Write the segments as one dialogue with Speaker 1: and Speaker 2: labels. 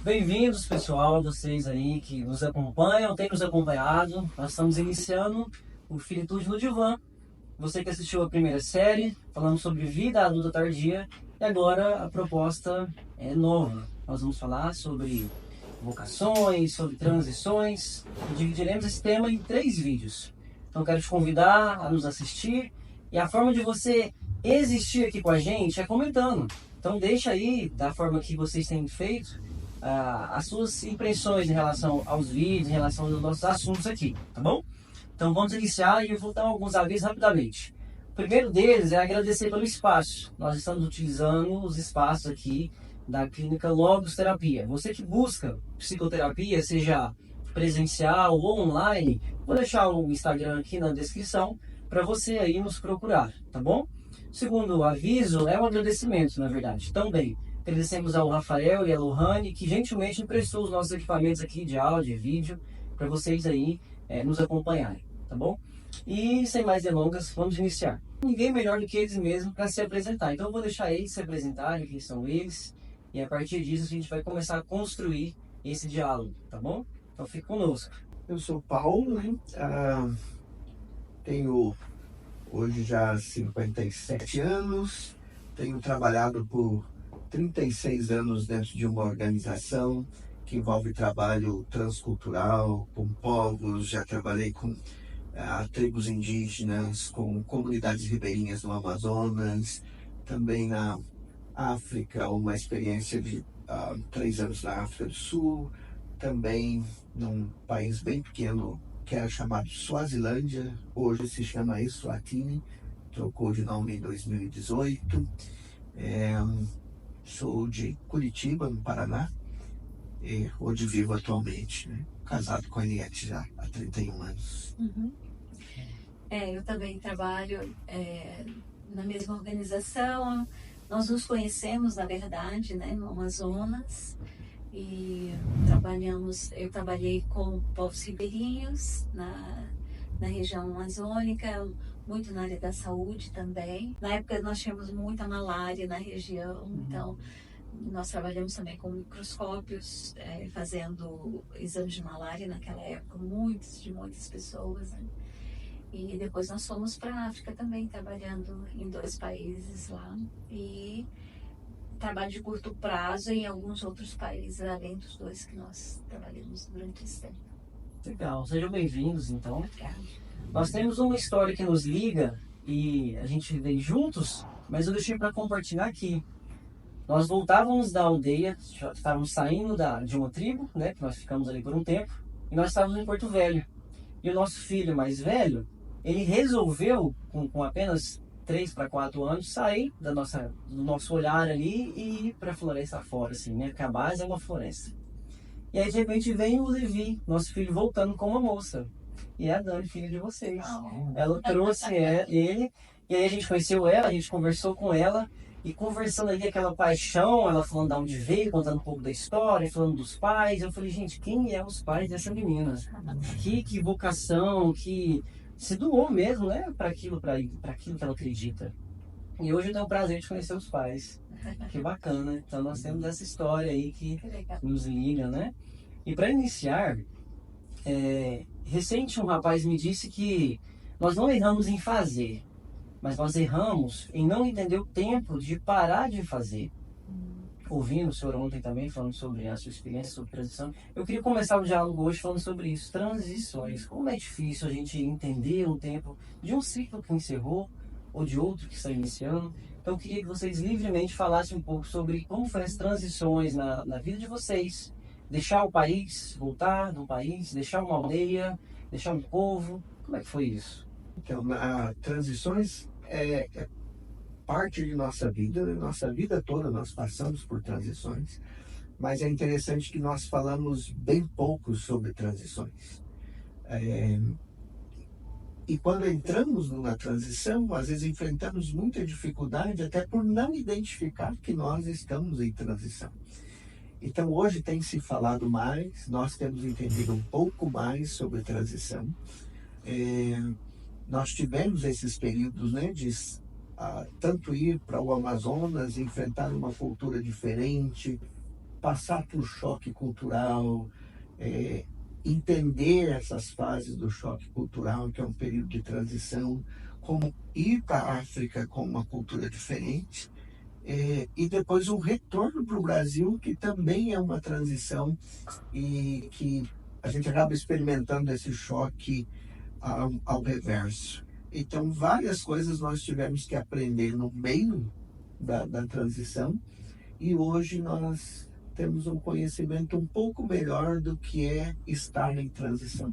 Speaker 1: Bem-vindos, pessoal, vocês aí que nos acompanham, têm nos acompanhado. Nós estamos iniciando o Finitude no Divã. Você que assistiu a primeira série, falando sobre vida adulta tardia, e agora a proposta é nova. Nós vamos falar sobre vocações, sobre transições, e dividiremos esse tema em 3 vídeos. Então, quero te convidar a nos assistir, e a forma de você existir aqui com a gente é comentando. Então, deixa aí, da forma que vocês têm feito, as suas impressões em relação aos vídeos, em relação aos nossos assuntos aqui, tá bom? Então vamos iniciar e eu vou dar alguns avisos rapidamente. O primeiro deles é agradecer pelo espaço. Nós estamos utilizando os espaços aqui da clínica Logos Terapia. Você que busca psicoterapia, seja presencial ou online, vou deixar o Instagram aqui na descrição para você aí nos procurar, tá bom? Segundo aviso é um agradecimento, na verdade, também. Agradecemos ao Rafael e a Lohane, que gentilmente emprestou os nossos equipamentos aqui de áudio e vídeo para vocês aí nos acompanharem, tá bom? E sem mais delongas, vamos iniciar. Ninguém melhor do que eles mesmos para se apresentar. Então eu vou deixar eles se apresentarem, quem são eles, e a partir disso a gente vai começar a construir esse diálogo, tá bom? Então fique conosco.
Speaker 2: Eu sou Paulo, né? Tenho hoje já 57 anos, tenho trabalhado por 36 anos dentro de uma organização que envolve trabalho transcultural, com povos, já trabalhei com tribos indígenas, com comunidades ribeirinhas no Amazonas, também na África, uma experiência de 3 anos na África do Sul, também num país bem pequeno que era chamado Suazilândia, hoje se chama Eswatini, trocou de nome em 2018. Sou de Curitiba, no Paraná, onde vivo atualmente, né? Casado com a Eliette já há 31 anos.
Speaker 3: Eu também trabalho na mesma organização. Nós nos conhecemos, na verdade, né, no Amazonas, e eu trabalhei com povos ribeirinhos na região amazônica, muito na área da saúde também. Na época nós tínhamos muita malária na região, então nós trabalhamos também com microscópios, fazendo exames de malária naquela época, muitas pessoas, né? E depois nós fomos para a África também, trabalhando em 2 países lá. E trabalho de curto prazo em alguns outros países, além dos 2 que nós trabalhamos durante esse tempo.
Speaker 1: Legal, sejam bem-vindos então.
Speaker 3: Obrigada.
Speaker 1: Nós temos uma história que nos liga e a gente veio juntos, mas eu deixei para compartilhar aqui. Nós voltávamos da aldeia, já estávamos saindo de uma tribo, né, que nós ficamos ali por um tempo, e nós estávamos em Porto Velho. E o nosso filho mais velho, ele resolveu, com apenas 3 para 4 anos, sair do nosso olhar ali e ir para a floresta fora, assim, né, porque a base é uma floresta. E aí, de repente, vem o Levi, nosso filho, voltando com uma moça. E é a Dani, filha de vocês. Ela trouxe ele, e aí a gente conheceu ela, a gente conversou com ela, e conversando ali aquela paixão, ela falando de onde veio, contando um pouco da história, falando dos pais. Eu falei, gente, quem é os pais dessa menina? Que vocação, que se doou mesmo, né, para aquilo que ela acredita. E hoje eu tenho o prazer de conhecer os pais. Que bacana. Então nós temos essa história aí que nos liga, né? E para iniciar, recente um rapaz me disse que nós não erramos em fazer, mas nós erramos em não entender o tempo de parar de fazer. Ouvindo o senhor ontem também, falando sobre a sua experiência, sobre transição, eu queria começar o diálogo hoje falando sobre isso, transições. Como é difícil a gente entender o tempo de um ciclo que encerrou ou de outro que está iniciando. Então eu queria que vocês livremente falassem um pouco sobre como foram as transições na vida de vocês. Deixar o país, voltar do país, deixar uma aldeia, deixar um povo. Como é que foi isso?
Speaker 2: Então, transições é parte de nossa vida toda nós passamos por transições, mas é interessante que nós falamos bem pouco sobre transições. E quando entramos numa transição, às vezes enfrentamos muita dificuldade até por não identificar que nós estamos em transição. Então hoje tem se falado mais, nós temos entendido um pouco mais sobre transição. Nós tivemos esses períodos, né, de tanto ir para o Amazonas, enfrentar uma cultura diferente, passar por choque cultural, entender essas fases do choque cultural, que é um período de transição, como ir para a África com uma cultura diferente, e depois um retorno para o Brasil, que também é uma transição e que a gente acaba experimentando esse choque ao reverso. Então, várias coisas nós tivemos que aprender no meio da transição, e hoje nós temos um conhecimento um pouco melhor do que é estar em transição.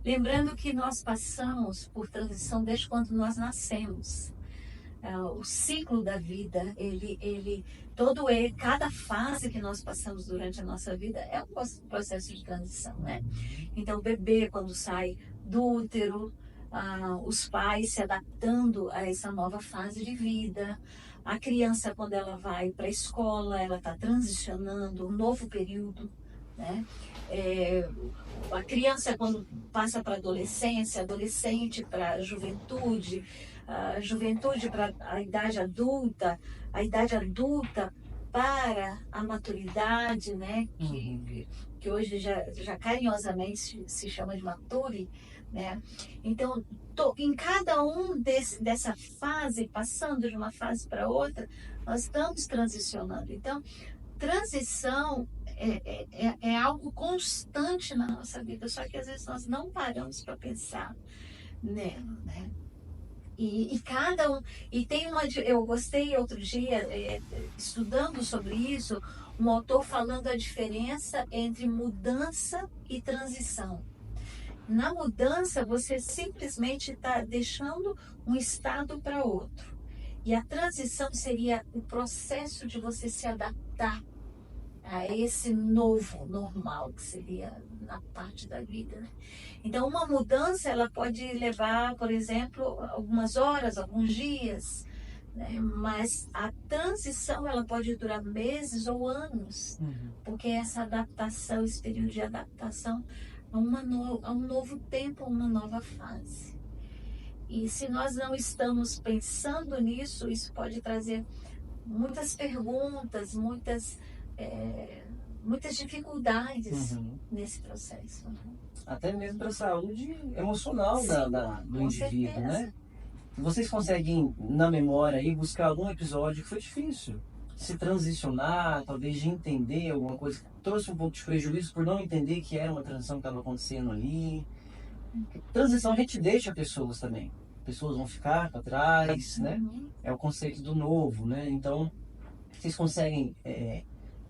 Speaker 3: Lembrando que nós passamos por transição desde quando nós nascemos. O ciclo da vida, cada fase que nós passamos durante a nossa vida é um processo de transição, né? Então, o bebê, quando sai do útero, os pais se adaptando a essa nova fase de vida. A criança, quando ela vai para a escola, ela está transicionando um novo período, né? A criança, quando passa para a adolescência, adolescente para a juventude para a idade adulta para a maturidade, né? Que hoje já carinhosamente se chama de mature, né? Então, em cada dessa fase, passando de uma fase para outra, nós estamos transicionando. Então, transição é algo constante na nossa vida, só que às vezes nós não paramos para pensar nela, né? Eu gostei outro dia, estudando sobre isso, um autor falando a diferença entre mudança e transição. Na mudança, você simplesmente está deixando um estado para outro. E a transição seria o processo de você se adaptar a esse novo normal, que seria na parte da vida, né? Então, uma mudança, ela pode levar, por exemplo, algumas horas, alguns dias, né? Mas a transição, ela pode durar meses ou anos, porque essa adaptação, esse período de adaptação a um novo tempo, a uma nova fase. E se nós não estamos pensando nisso, isso pode trazer muitas perguntas, muitas dificuldades nesse processo.
Speaker 1: Até mesmo para a saúde emocional do indivíduo, né? Vocês conseguem, na memória, aí, buscar algum episódio que foi difícil? Se transicionar, talvez de entender alguma coisa que trouxe um pouco de prejuízo por não entender que era uma transição que estava acontecendo ali. Transição a gente deixa pessoas também. Pessoas vão ficar para trás, né? É o conceito do novo, né? Então, vocês conseguem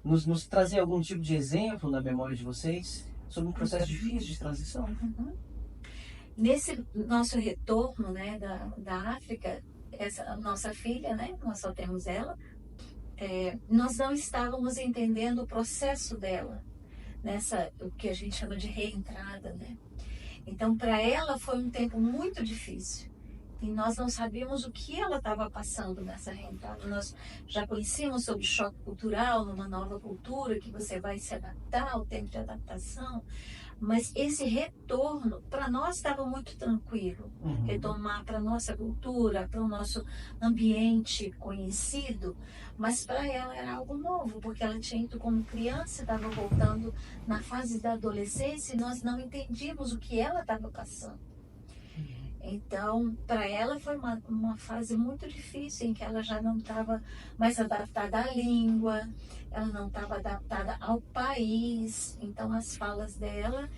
Speaker 1: nos trazer algum tipo de exemplo na memória de vocês sobre um processo difícil de transição?
Speaker 3: Nesse nosso retorno, né, da África, essa nossa filha, né, nós só temos ela, nós não estávamos entendendo o processo dela, o que a gente chama de reentrada, né? Então, para ela foi um tempo muito difícil. E nós não sabíamos o que ela estava passando nessa reentrada. Nós já conhecíamos sobre choque cultural, numa nova cultura, que você vai se adaptar, o tempo de adaptação. Mas esse retorno, para nós, estava muito tranquilo. Retomar para a nossa cultura, para o nosso ambiente conhecido. Mas para ela era algo novo, porque ela tinha ido como criança, estava voltando na fase da adolescência e nós não entendíamos o que ela estava passando. Então, para ela foi uma fase muito difícil, em que ela já não estava mais adaptada à língua, ela não estava adaptada ao país. Então, as falas dela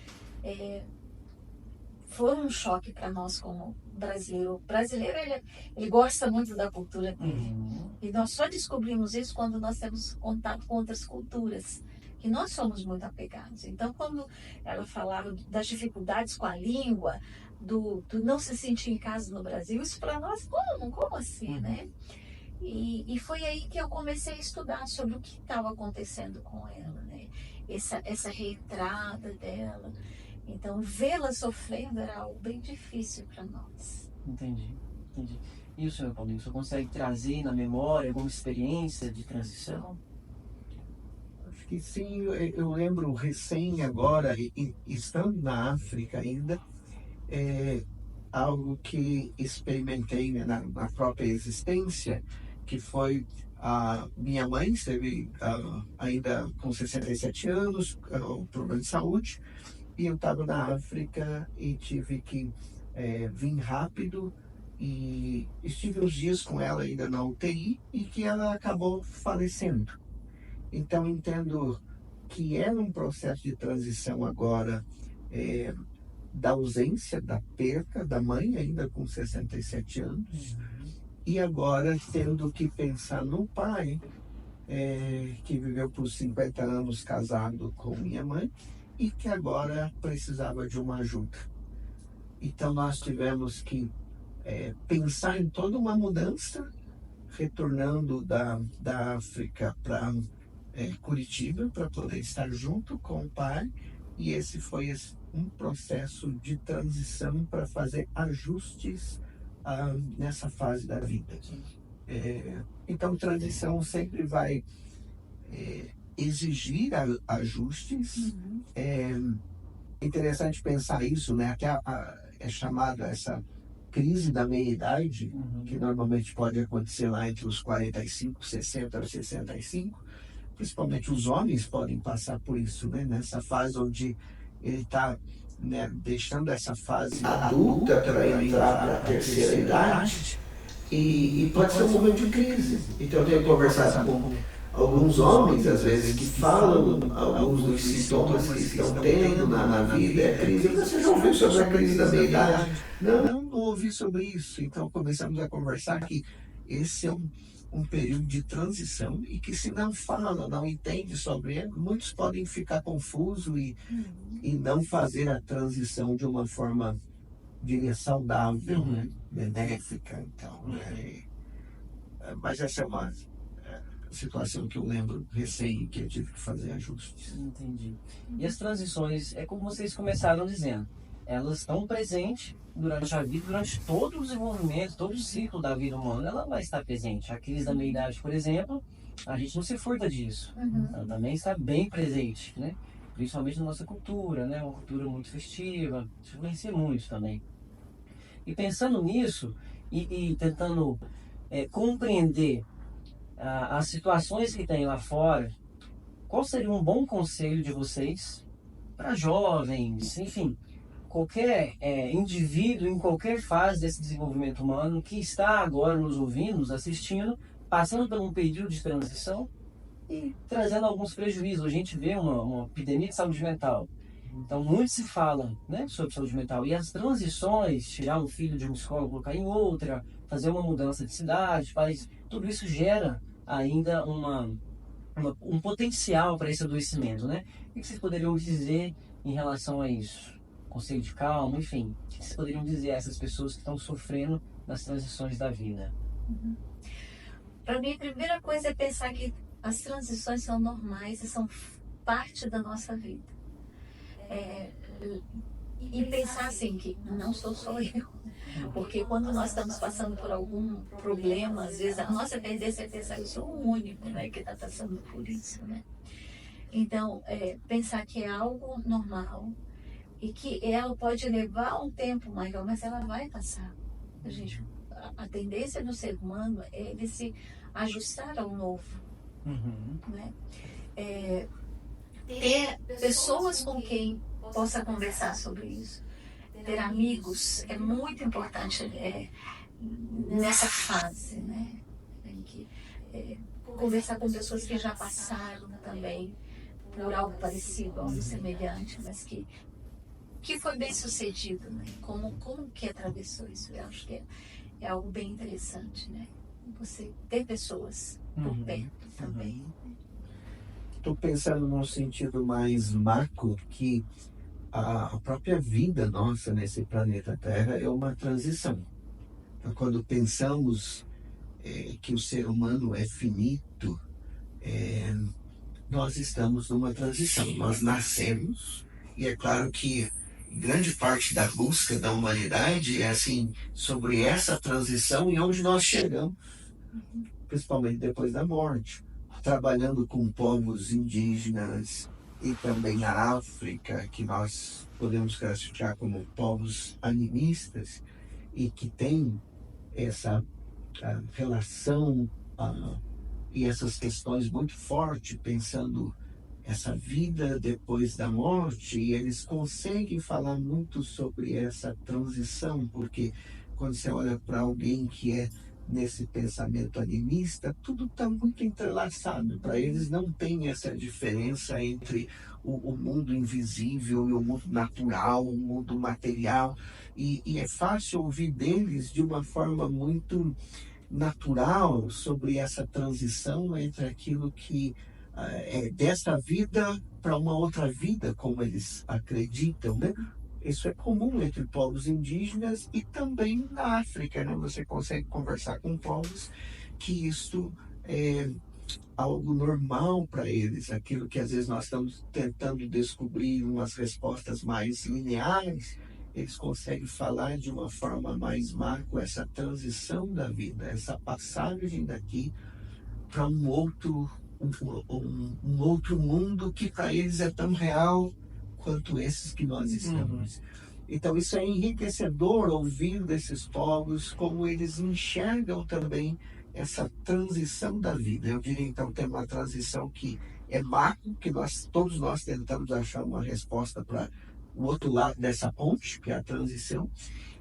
Speaker 3: foram um choque para nós como brasileiro. O brasileiro, ele gosta muito da cultura dele. E nós só descobrimos isso quando nós temos contato com outras culturas, que nós somos muito apegados. Então, quando ela falava das dificuldades com a língua, do não se sentir em casa no Brasil, isso para nós, como assim, né? E foi aí que eu comecei a estudar sobre o que estava acontecendo com ela, né? Essa reentrada dela. Então, vê-la sofrendo era algo bem difícil para nós.
Speaker 1: Entendi. E o senhor, Paulinho, você consegue trazer na memória alguma experiência de transição?
Speaker 2: Acho que sim, eu lembro recém agora, estando na África ainda, algo que experimentei, né, na própria existência, que foi a minha mãe, esteve ainda com 67 anos, problema de saúde, e eu estava na África e tive que vir rápido, e estive uns dias com ela ainda na UTI e que ela acabou falecendo. Então entendo que é um processo de transição agora, da ausência, da perca da mãe, ainda com 67 anos, e agora tendo que pensar no pai, que viveu por 50 anos casado com minha mãe e que agora precisava de uma ajuda. Então nós tivemos que pensar em toda uma mudança, retornando da África para Curitiba, para poder estar junto com o pai, e esse foi um processo de transição para fazer ajustes nessa fase da vida. Então, transição sempre vai exigir ajustes. É interessante pensar isso, né? Até é chamada essa crise da meia-idade, que normalmente pode acontecer lá entre os 45, 60 ou 65. Principalmente os homens podem passar por isso, né? Nessa fase onde ele está, né, deixando essa fase adulta para entrar para a terceira idade, e pode ser um momento de crise. Então eu tenho conversado com alguns homens, às vezes, que falam alguns dos sintomas que estão tendo na vida, é a crise. Você já ouviu sobre a crise da meia-idade? Não ouvi sobre isso. Então começamos a conversar que esse é um período de transição e que se não fala, não entende sobre ele, muitos podem ficar confusos e não fazer a transição de uma forma, diria, saudável, né? Benéfica. Então, mas essa é uma situação que eu lembro recém que eu tive que fazer ajustes.
Speaker 1: Entendi. E as transições, é como vocês começaram dizendo, elas estão presentes durante a vida, durante todo o desenvolvimento, todo o ciclo da vida humana, ela vai estar presente. A crise da meia-idade, por exemplo, a gente não se furta disso. Ela também está bem presente, né? Principalmente na nossa cultura, né? Uma cultura muito festiva, isso influencia muito também. E pensando nisso, e tentando compreender as situações que tem lá fora, qual seria um bom conselho de vocês para jovens, enfim, qualquer indivíduo em qualquer fase desse desenvolvimento humano que está agora nos ouvindo, nos assistindo, passando por um período de transição e trazendo alguns prejuízos? A gente vê uma epidemia de saúde mental. Então, muito se fala, né, sobre saúde mental. E as transições, tirar um filho de uma escola, colocar em outra, fazer uma mudança de cidade, tudo isso gera ainda um potencial para esse adoecimento, né? O que vocês poderiam dizer em relação a isso? Conselho de calma, enfim. O que vocês poderiam dizer a essas pessoas que estão sofrendo nas transições da vida?
Speaker 3: Para mim, a primeira coisa é pensar que as transições são normais e são parte da nossa vida. E pensar assim, que não sou só eu. Porque quando nós estamos passando por algum problema, às vezes a nossa tendência é pensar que eu sou o único, né, que está passando por isso, né? Então, pensar que é algo normal e que ela pode levar um tempo maior, mas ela vai passar. A tendência do ser humano é ele se ajustar ao novo, né? Ter pessoas com quem possa conversar sobre isso, ter amigos é muito importante nessa fase, né? Tem que conversar com pessoas que já passaram também por algo parecido, algo semelhante, mas que foi bem sucedido, né? Como que atravessou isso? Eu acho que é algo bem interessante, né? Você ter pessoas por perto também.
Speaker 2: Estou pensando num sentido mais macro, que a própria vida nossa nesse planeta Terra é uma transição. Então, quando pensamos que o ser humano é finito, nós estamos numa transição. Nós nascemos, e é claro que grande parte da busca da humanidade é assim, sobre essa transição e onde nós chegamos, principalmente depois da morte. Trabalhando com povos indígenas e também na África, que nós podemos classificar como povos animistas e que tem essa relação e essas questões muito fortes, pensando essa vida depois da morte, e eles conseguem falar muito sobre essa transição, porque quando você olha para alguém que é nesse pensamento animista, tudo está muito entrelaçado. Para eles não tem essa diferença entre o mundo invisível e o mundo natural, o mundo material, e é fácil ouvir deles de uma forma muito natural sobre essa transição entre aquilo que é dessa vida para uma outra vida, como eles acreditam, né? Isso é comum entre povos indígenas e também na África, né? Você consegue conversar com povos que isso é algo normal para eles, aquilo que às vezes nós estamos tentando descobrir umas respostas mais lineares, eles conseguem falar de uma forma mais macro essa transição da vida, essa passagem daqui para um outro mundo que para eles é tão real quanto esses que nós estamos. Então isso é enriquecedor ouvir desses povos como eles enxergam também essa transição da vida. Eu diria então tem uma transição que é macro, que todos nós tentamos achar uma resposta para o outro lado dessa ponte, que é a transição.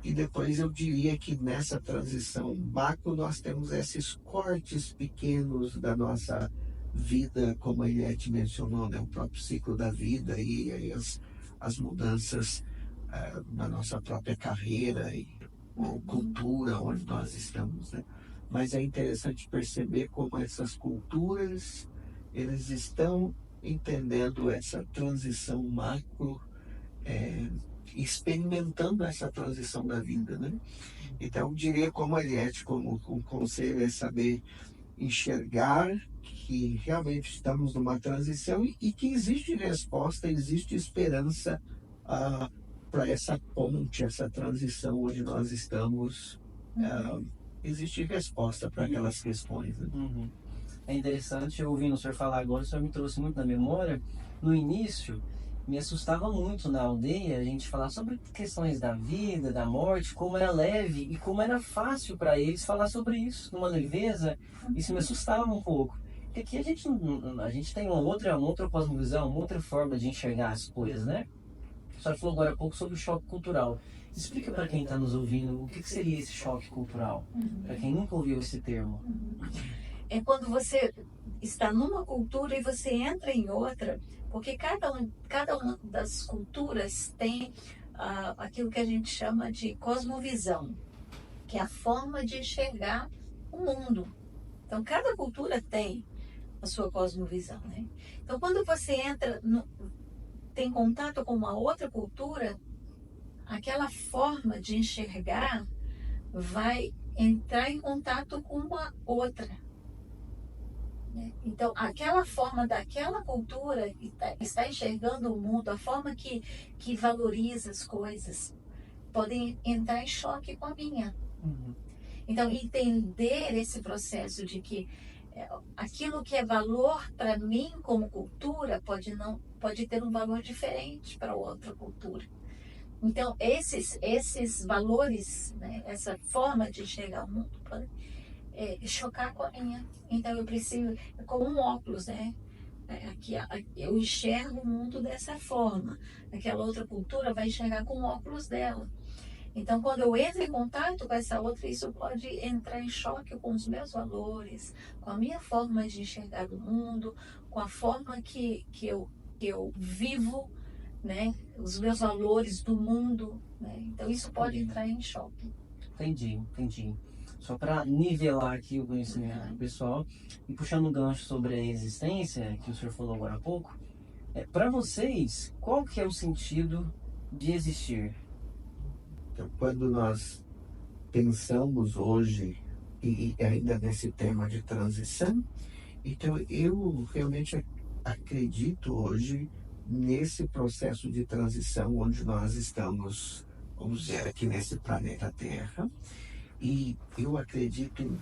Speaker 2: E depois eu diria que nessa transição macro nós temos esses cortes pequenos da nossa vida, como a Eliette mencionou, né? O próprio ciclo da vida e as mudanças na nossa própria carreira ou cultura onde nós estamos, né? Mas é interessante perceber como essas culturas, eles estão entendendo essa transição macro, experimentando essa transição da vida, né? Então, eu diria como a Eliette, como um conselho é saber enxergar que realmente estamos numa transição e que existe resposta, existe esperança para essa ponte, essa transição onde nós estamos. Existe resposta para aquelas questões, né?
Speaker 1: É interessante, eu ouvindo o senhor falar agora, o senhor me trouxe muito na memória. No início, me assustava muito na aldeia a gente falar sobre questões da vida, da morte, como era leve e como era fácil para eles falar sobre isso, numa leveza. Isso me assustava um pouco. Porque aqui a gente tem uma outra cosmovisão, uma outra forma de enxergar as coisas, né? A senhora falou agora há pouco sobre o choque cultural. Explica para quem está nos ouvindo o que seria esse choque cultural, para quem nunca ouviu esse termo.
Speaker 3: É quando você está numa cultura e você entra em outra, porque cada uma das culturas tem aquilo que a gente chama de cosmovisão, que é a forma de enxergar o mundo. Então, cada cultura tem a sua cosmovisão, né? Então, quando você tem contato com uma outra cultura, aquela forma de enxergar vai entrar em contato com uma outra. Então, aquela forma daquela cultura está enxergando o mundo, a forma que valoriza as coisas, podem entrar em choque com a minha. Então, entender esse processo de que aquilo que é valor para mim como cultura pode ter um valor diferente para outra cultura. Então, esses valores, né, essa forma de enxergar o mundo pode chocar com a minha. Então eu preciso, como um óculos, né? Aqui eu enxergo o mundo dessa forma. Aquela outra cultura vai enxergar com o óculos dela. Então quando eu entro em contato com essa outra, isso pode entrar em choque com os meus valores, com a minha forma de enxergar o mundo, com a forma que eu vivo, né? Os meus valores do mundo, né? Então isso pode entrar em choque.
Speaker 1: Entendi. Só para nivelar aqui o conhecimento do pessoal e puxando um gancho sobre a existência, que o senhor falou agora há pouco, para vocês, qual que é o sentido de existir?
Speaker 2: Então, quando nós pensamos hoje, e ainda nesse tema de transição, então eu realmente acredito hoje nesse processo de transição onde nós estamos, vamos dizer, aqui nesse planeta Terra. E eu acredito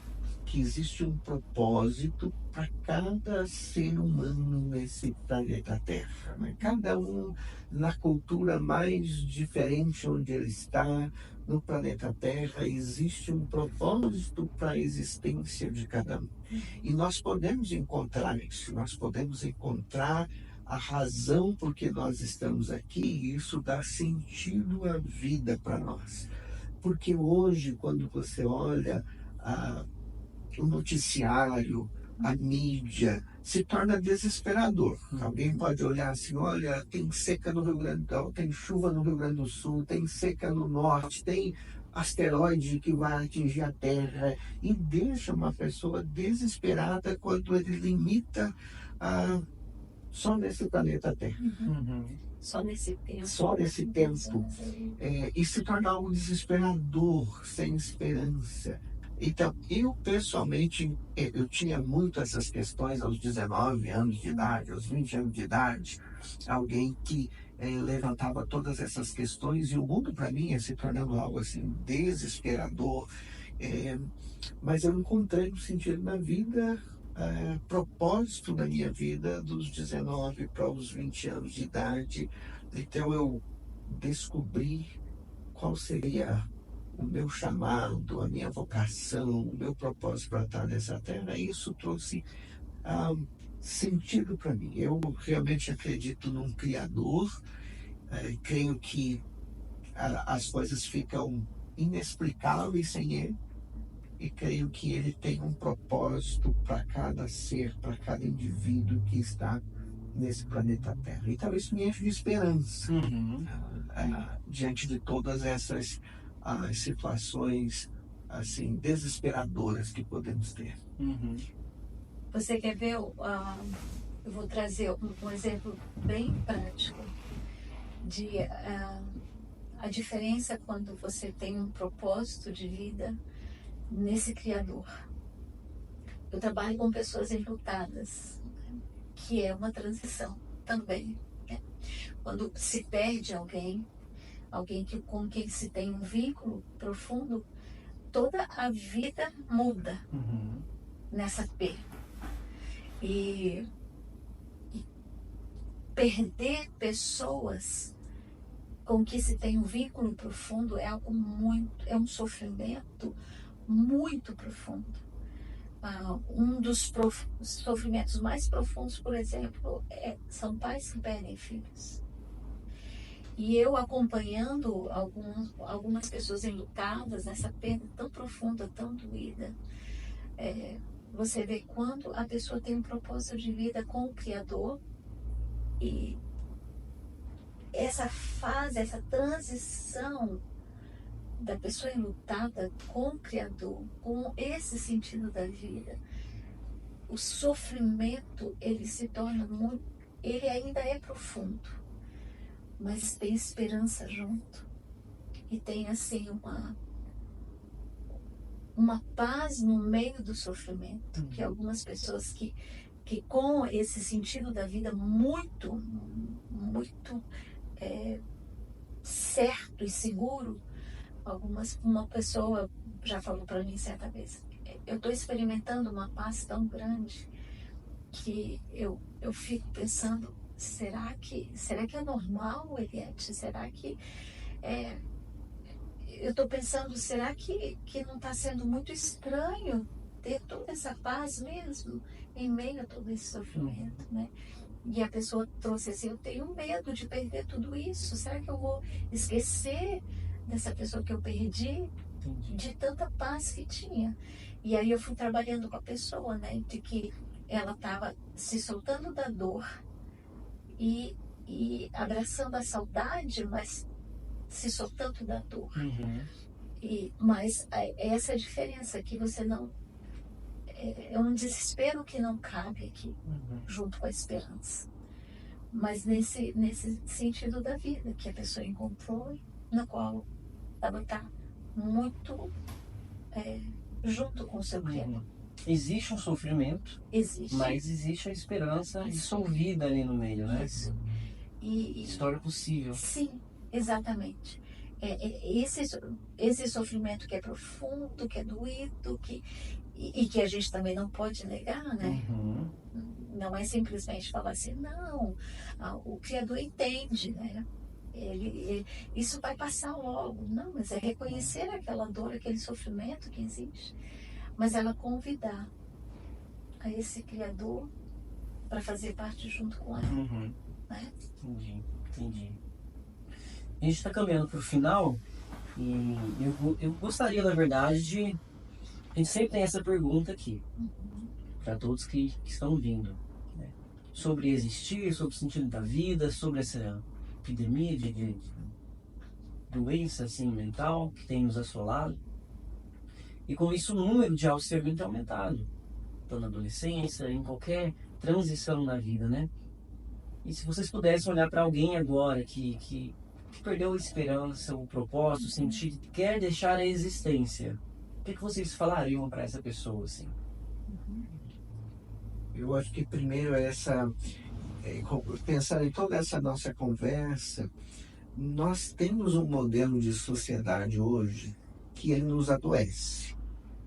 Speaker 2: que existe um propósito para cada ser humano nesse planeta Terra, né? Cada um na cultura mais diferente onde ele está, no planeta Terra, existe um propósito para a existência de cada um. E nós podemos encontrar isso, nós podemos encontrar a razão por que nós estamos aqui, e isso dá sentido à vida para nós. Porque hoje, quando você olha o noticiário, a mídia, se torna desesperador. Alguém pode olhar assim, olha, tem seca no Rio Grande do Sul, tem chuva no Rio Grande do Sul, tem seca no norte, tem asteroide que vai atingir a Terra, e deixa uma pessoa desesperada quando ele limita só nesse planeta Terra.
Speaker 3: Só nesse tempo.
Speaker 2: Só nesse tempo. E se torna algo desesperador, sem esperança. Então, eu pessoalmente, eu tinha muito essas questões aos 19 anos de idade, aos 20 anos de idade, alguém que levantava todas essas questões, e o mundo para mim ia se tornando algo assim desesperador, mas eu encontrei um sentido na vida, propósito na minha vida dos 19 para os 20 anos de idade. Então eu descobri qual seria o meu chamado, a minha vocação, o meu propósito para estar nessa terra. E isso trouxe sentido para mim. Eu realmente acredito num Criador, creio que as coisas ficam inexplicáveis sem Ele, e creio que Ele tem um propósito para cada ser, para cada indivíduo que está nesse planeta Terra. Então isso me enche de esperança diante de todas essas situações assim desesperadoras que podemos ter.
Speaker 3: Você quer ver? Eu vou trazer um exemplo bem prático de a diferença quando você tem um propósito de vida nesse Criador. Eu trabalho com pessoas enlutadas, que é uma transição também, né? Quando se perde alguém com quem se tem um vínculo profundo, toda a vida muda nessa perda. E perder pessoas com que se tem um vínculo profundo é algo é um sofrimento muito profundo. Um dos sofrimentos mais profundos, por exemplo, são pais que perdem filhos. E eu acompanhando algumas pessoas enlutadas nessa perda tão profunda, tão doída, você vê quando a pessoa tem um propósito de vida com o Criador, e essa fase, essa transição da pessoa enlutada com o Criador, com esse sentido da vida, o sofrimento, ele se torna muito, ele ainda é profundo, mas tem esperança junto, e tem assim uma paz no meio do sofrimento, que algumas pessoas que com esse sentido da vida muito, muito certo e seguro, uma pessoa já falou para mim certa vez, eu estou experimentando uma paz tão grande que eu fico pensando, será que é normal, Eliette? Será que eu estou pensando, será que não está sendo muito estranho ter toda essa paz mesmo em meio a todo esse sofrimento, né? E a pessoa trouxe assim, eu tenho medo de perder tudo isso, será que eu vou esquecer dessa pessoa que eu perdi? De tanta paz que tinha. E aí eu fui trabalhando com a pessoa, né, de que ela estava se soltando da dor e abraçando a saudade, mas se soltando da dor. Mas essa é a diferença, que você não... É um desespero que não cabe aqui, junto com a esperança. Mas nesse sentido da vida que a pessoa encontrou, na qual ela está muito junto com o seu Criador.
Speaker 1: Existe um sofrimento, mas existe a esperança dissolvida ali no meio, né?
Speaker 3: Isso.
Speaker 1: História possível.
Speaker 3: Sim, exatamente. Esse sofrimento que é profundo, que é doído, e que a gente também não pode negar, né?
Speaker 1: Uhum.
Speaker 3: Não é simplesmente falar assim, não, o Criador entende, né? Isso vai passar logo. Não, mas é reconhecer aquela dor, aquele sofrimento que existe, mas ela convidar a esse Criador para fazer parte junto com ela,
Speaker 1: Uhum.
Speaker 3: né?
Speaker 1: Entendi. A gente está caminhando para o final e eu gostaria, na verdade, de... A gente sempre tem essa pergunta aqui, para todos que estão vindo, né? Sobre existir, sobre o sentido da vida, sobre essa epidemia de doença assim, mental que tem nos assolado. E com isso o número de auxílio tem aumentado, tanto na adolescência, em qualquer transição na vida, né? E se vocês pudessem olhar para alguém agora que perdeu a esperança, o propósito, o sentido, quer deixar a existência, o que vocês falariam para essa pessoa, assim?
Speaker 2: Eu acho que primeiro pensar em toda essa nossa conversa, nós temos um modelo de sociedade hoje que ele nos adoece.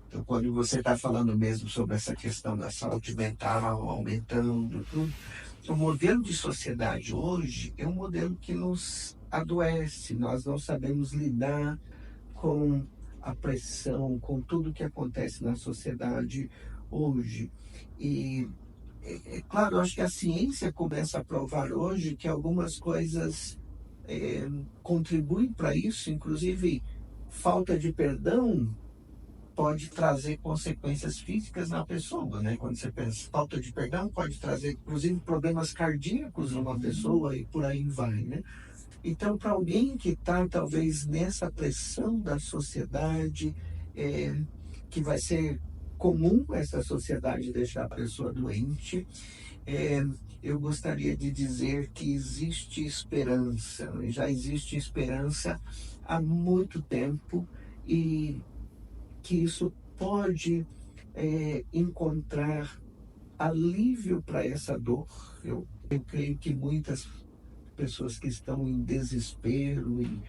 Speaker 2: Então, quando você está falando mesmo sobre essa questão da saúde mental aumentando, tudo, o modelo de sociedade hoje é um modelo que nos adoece. Nós não sabemos lidar com a pressão, com tudo que acontece na sociedade hoje. E, claro, acho que a ciência começa a provar hoje que algumas coisas contribuem para isso, inclusive falta de perdão pode trazer consequências físicas na pessoa, né? Quando você pensa, falta de perdão pode trazer, inclusive, problemas cardíacos numa pessoa e por aí vai, né? Então, para alguém que está, talvez, nessa pressão da sociedade, que vai ser comum essa sociedade deixar a pessoa doente, eu gostaria de dizer que existe esperança, já existe esperança há muito tempo e que isso pode encontrar alívio para essa dor. Eu creio que muitas pessoas que estão em desespero e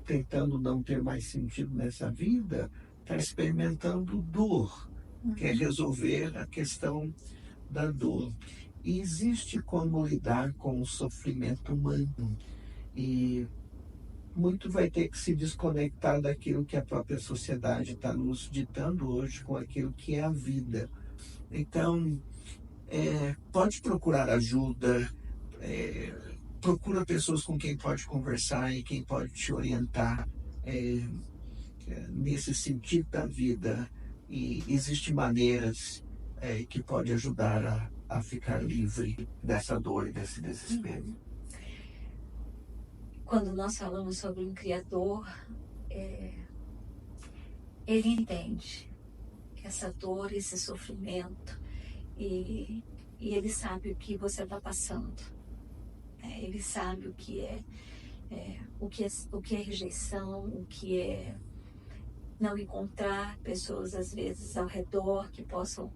Speaker 2: tentando não ter mais sentido nessa vida, estão experimentando dor, quer resolver a questão da dor. E existe como lidar com o sofrimento humano. E muito vai ter que se desconectar daquilo que a própria sociedade está nos ditando hoje com aquilo que é a vida. Então, pode procurar ajuda, procura pessoas com quem pode conversar e quem pode te orientar nesse sentido da vida. E existem maneiras que pode ajudar a ficar livre dessa dor e desse desespero.
Speaker 3: Quando nós falamos sobre um Criador, ele entende essa dor, esse sofrimento, e ele sabe o que você está passando. Ele sabe o que é rejeição, o que é não encontrar pessoas, às vezes, ao redor que possam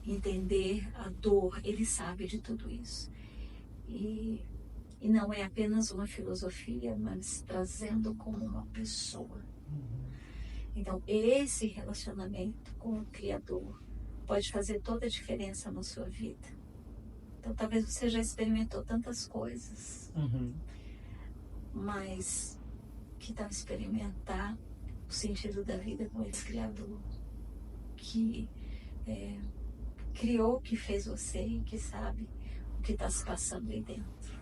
Speaker 3: entender a dor. Ele sabe de tudo isso. E não é apenas uma filosofia, mas trazendo como uma pessoa. Então, esse relacionamento com o Criador pode fazer toda a diferença na sua vida. Então, talvez você já experimentou tantas coisas, mas que tal experimentar o sentido da vida com esse Criador que criou, que fez você e que sabe o que está se passando aí dentro.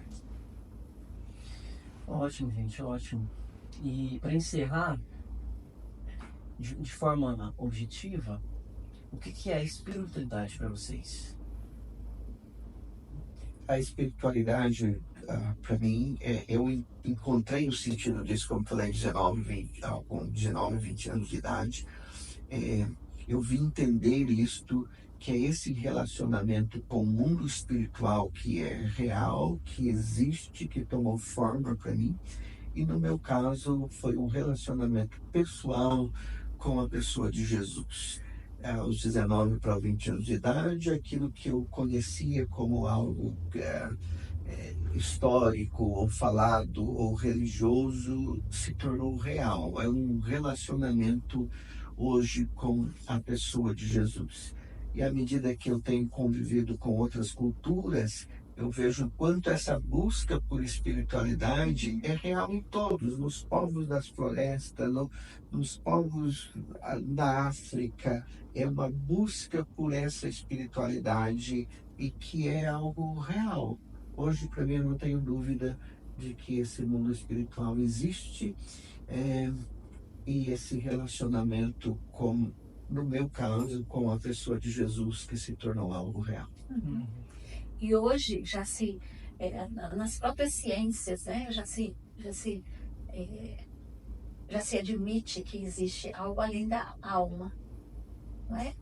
Speaker 1: Ótimo, gente, ótimo. E para encerrar, de forma objetiva, o que é a espiritualidade para vocês?
Speaker 2: A espiritualidade, para mim, eu encontrei o sentido disso, como falei, com 19, 20 anos de idade. Eu vim entender isto, que é esse relacionamento com o mundo espiritual que é real, que existe, que tomou forma para mim. E no meu caso, foi um relacionamento pessoal com a pessoa de Jesus. Aos 19 para 20 anos de idade, aquilo que eu conhecia como algo histórico, ou falado, ou religioso, se tornou real. É um relacionamento hoje com a pessoa de Jesus. E à medida que eu tenho convivido com outras culturas, eu vejo o quanto essa busca por espiritualidade é real em todos, nos povos das florestas, nos povos da África. É uma busca por essa espiritualidade e que é algo real. Hoje, para mim, eu não tenho dúvida de que esse mundo espiritual existe, e esse relacionamento com, no meu caso, com a pessoa de Jesus, que se tornou algo real.
Speaker 3: E hoje já se, nas próprias ciências, né, já se admite que existe algo além da alma, não é?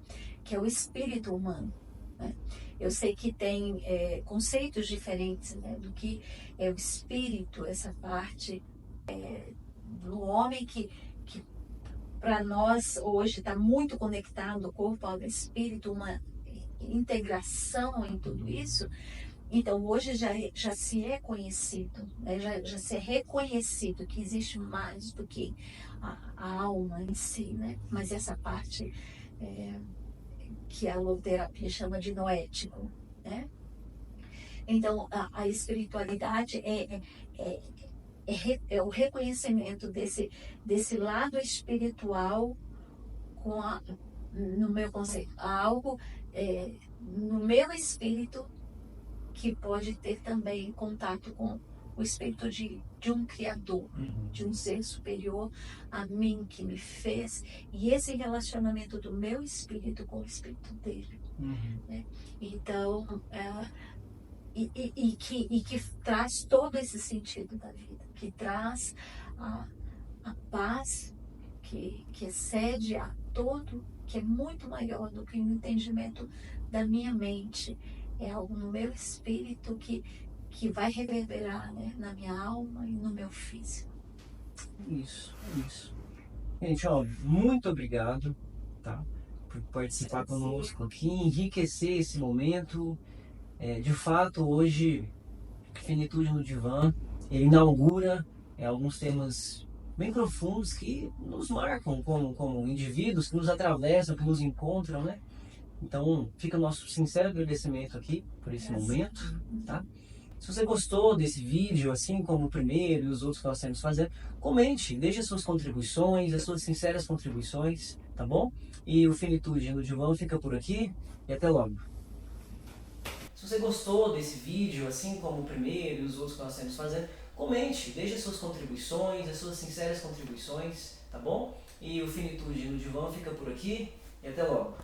Speaker 3: Que é o espírito humano. Né? Eu sei que tem conceitos diferentes, né, do que é o espírito, essa parte do homem que para nós hoje está muito conectado o corpo ao espírito, uma integração em tudo isso. Então hoje já se é conhecido, né? já se é reconhecido que existe mais do que a alma em si, né? Mas essa parte que a logoterapia chama de noético, né? Então a espiritualidade é o reconhecimento desse lado espiritual no meu conceito, algo no meu espírito que pode ter também contato com o espírito de um Criador, de um ser superior a mim, que me fez, e esse relacionamento do meu espírito com o espírito dele. Né? Então, que traz todo esse sentido da vida, que traz a paz que excede a todo, que é muito maior do que o entendimento da minha mente. É algo no meu espírito que vai reverberar, né, na minha alma e no meu físico.
Speaker 1: Isso. Gente, ó, muito obrigado, tá, por participar conosco aqui, enriquecer esse momento. De fato, hoje, Finitude no Divã, ele inaugura alguns temas bem profundos que nos marcam como indivíduos, que nos atravessam, que nos encontram, né? Então, fica o nosso sincero agradecimento aqui por esse momento, tá? Se você gostou desse vídeo, assim como o primeiro e os outros que nós temos fazendo, comente, deixe as suas contribuições, as suas sinceras contribuições, tá bom? E o Finitude no Divã fica por aqui e até logo. Se você gostou desse vídeo, assim como o primeiro e os outros que nós temos fazendo, comente, deixe as suas contribuições, as suas sinceras contribuições, tá bom? E o Finitude no Divã fica por aqui e até logo.